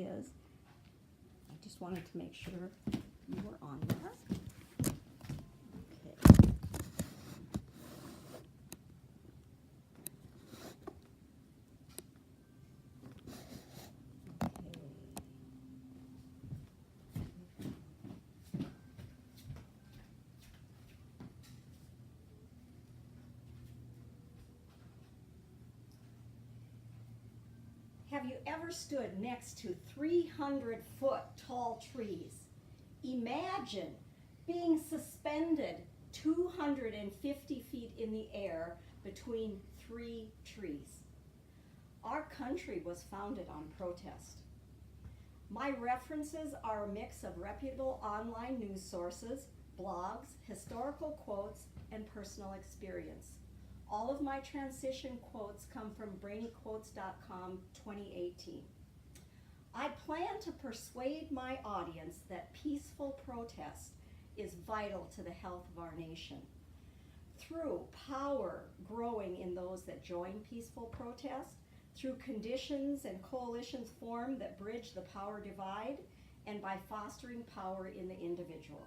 is, I just wanted to make sure you were on there. Okay. Have you ever stood next to 300-foot tall trees? Imagine being suspended 250 feet in the air between 3 trees. Our country was founded on protest. My references are a mix of reputable online news sources, blogs, historical quotes, and personal experience. All of my transition quotes come from brainyquotes.com 2018. I plan to persuade my audience that peaceful protest is vital to the health of our nation. Through power growing in those that join peaceful protest, through conditions and coalitions formed that bridge the power divide, and by fostering power in the individual.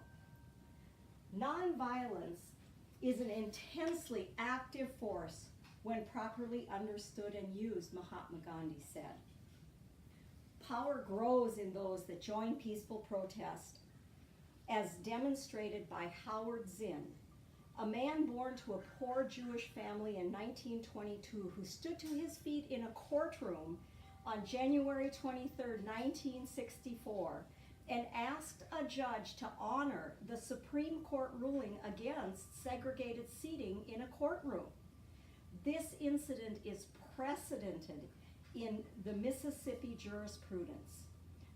Nonviolence is an intensely active force when properly understood and used, Mahatma Gandhi said. Power grows in those that join peaceful protest, as demonstrated by Howard Zinn, a man born to a poor Jewish family in 1922 who stood to his feet in a courtroom on January 23, 1964, and asked a judge to honor the Supreme Court ruling against segregated seating in a courtroom. This incident is precedented in the Mississippi jurisprudence.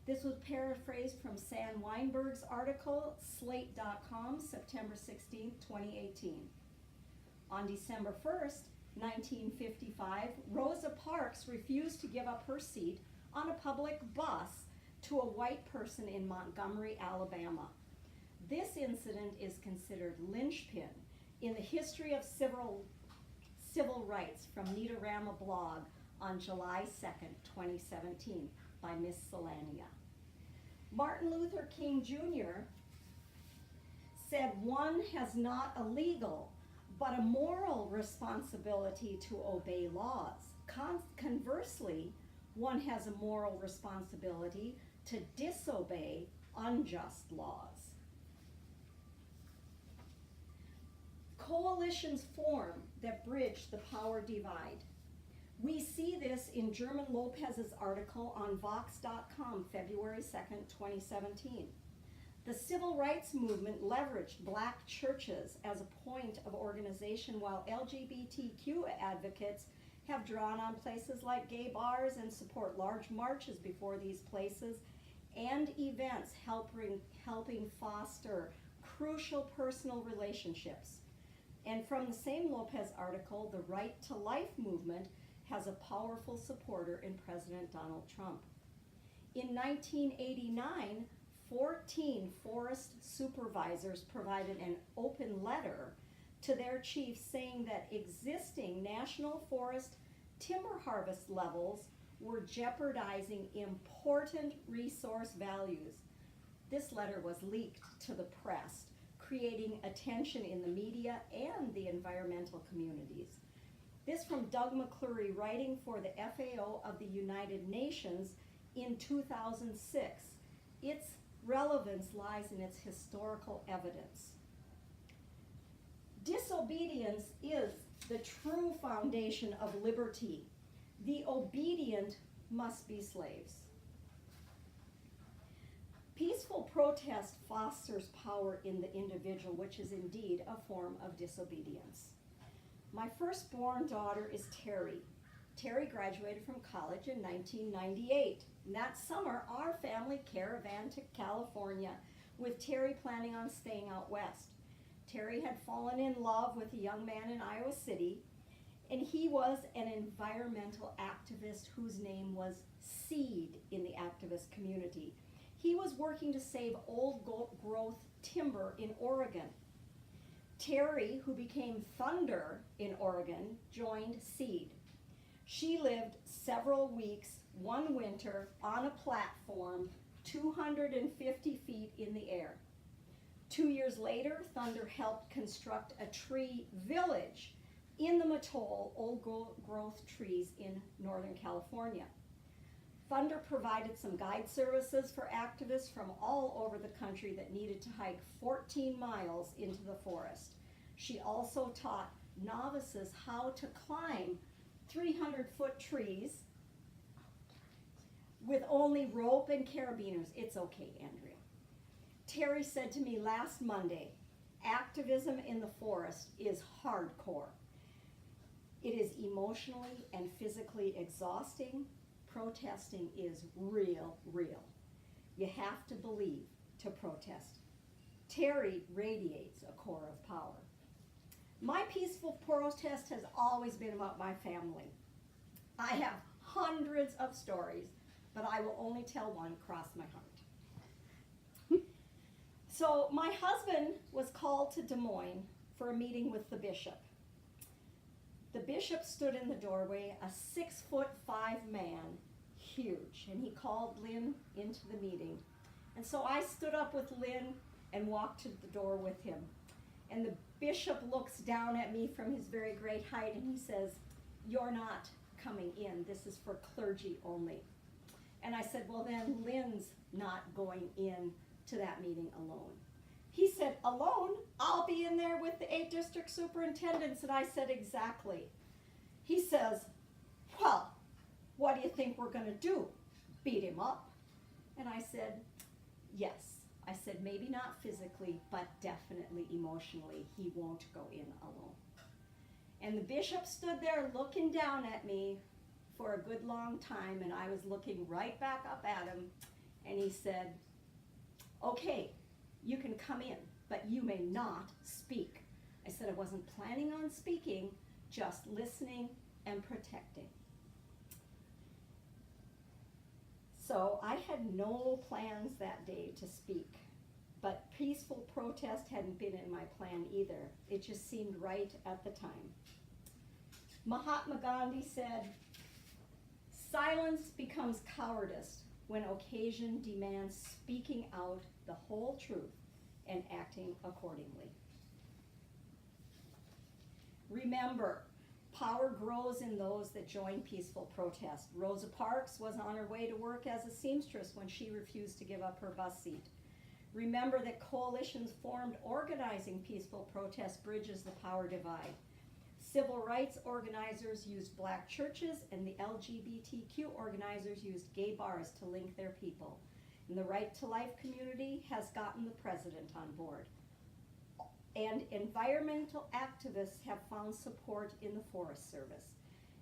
This was paraphrased from Sam Weinberg's article, Slate.com, September 16, 2018. On December 1st, 1955, Rosa Parks refused to give up her seat on a public bus to a white person in Montgomery, Alabama. This incident is considered linchpin in the history of civil rights from Neatorama blog on July 2nd, 2017 by Miss Selania. Martin Luther King Jr. said one has not a legal but a moral responsibility to obey laws. Conversely, one has a moral responsibility to disobey unjust laws. Coalitions form that bridge the power divide. We see this in German Lopez's article on Vox.com, February 2nd, 2017. The civil rights movement leveraged black churches as a point of organization, while LGBTQ advocates have drawn on places like gay bars and support large marches before these places and events helping foster crucial personal relationships. And from the same Lopez article, the Right to Life movement has a powerful supporter in President Donald Trump. In 1989, 14 forest supervisors provided an open letter to their chief saying that existing national forest timber harvest levels were jeopardizing important resource values. This letter was leaked to the press, creating attention in the media and the environmental communities. This from Doug McClurry, writing for the FAO of the United Nations in 2006. Its relevance lies in its historical evidence. Disobedience is the true foundation of liberty. The obedient must be slaves. Peaceful protest fosters power in the individual, which is indeed a form of disobedience. My firstborn daughter is Terry. Terry graduated from college in 1998. And that summer, our family caravaned to California, with Terry planning on staying out west. Terry had fallen in love with a young man in Iowa City, and he was an environmental activist whose name was Seed in the activist community. He was working to save old growth timber in Oregon. Terry, who became Thunder in Oregon, joined Seed. She lived several weeks, one winter, on a platform 250 feet in the air. 2 years later, Thunder helped construct a tree village in the Mattole old growth trees in Northern California. Thunder provided some guide services for activists from all over the country that needed to hike 14 miles into the forest. She also taught novices how to climb 300-foot trees with only rope and carabiners. It's okay, Andrea. Terry said to me last Monday, activism in the forest is hardcore. It is emotionally and physically exhausting. Protesting is real. You have to believe to protest. Terry radiates a core of power. My peaceful protest has always been about my family. I have hundreds of stories, but I will only tell one, cross my heart. So my husband was called to Des Moines for a meeting with the bishop. The bishop stood in the doorway, a 6'5" man, huge, and he called Lynn into the meeting. And so I stood up with Lynn and walked to the door with him. And the bishop looks down at me from his very great height and he says, "You're not coming in. This is for clergy only." And I said, "Well then, Lynn's not going in to that meeting alone." He said, "Alone? I'll be in there with the 8 district superintendents." And I said, "Exactly." He says, "Well, what do you think we're going to do? Beat him up?" And I said, "Yes." I said, "Maybe not physically, but definitely emotionally. He won't go in alone." And the bishop stood there looking down at me for a good long time, and I was looking right back up at him, and he said, "Okay, you can come in, but you may not speak." I said I wasn't planning on speaking, just listening and protecting. So I had no plans that day to speak, but peaceful protest hadn't been in my plan either. It just seemed right at the time. Mahatma Gandhi said, "Silence becomes cowardice when occasion demands speaking out the whole truth and acting accordingly." Remember, power grows in those that join peaceful protest. Rosa Parks was on her way to work as a seamstress when she refused to give up her bus seat. Remember that coalitions formed organizing peaceful protest bridges the power divide. Civil rights organizers used black churches, and the LGBTQ organizers used gay bars to link their people. And the Right to Life community has gotten the president on board. And environmental activists have found support in the Forest Service.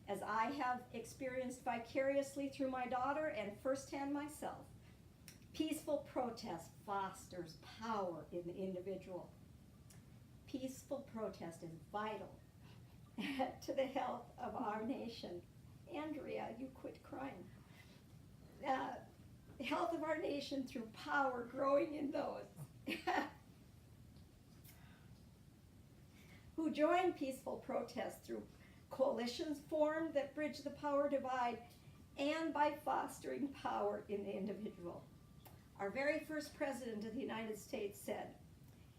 As I have experienced vicariously through my daughter and firsthand myself, peaceful protest fosters power in the individual. Peaceful protest is vital to the health of our nation. Andrea, you quit crying. The health of our nation through power growing in those who join peaceful protest through coalitions formed that bridge the power divide and by fostering power in the individual. Our very first president of the United States said,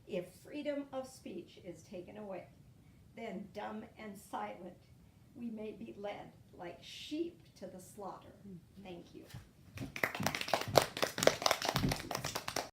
"If freedom of speech is taken away, then dumb and silent we may be led like sheep to the slaughter." Thank you.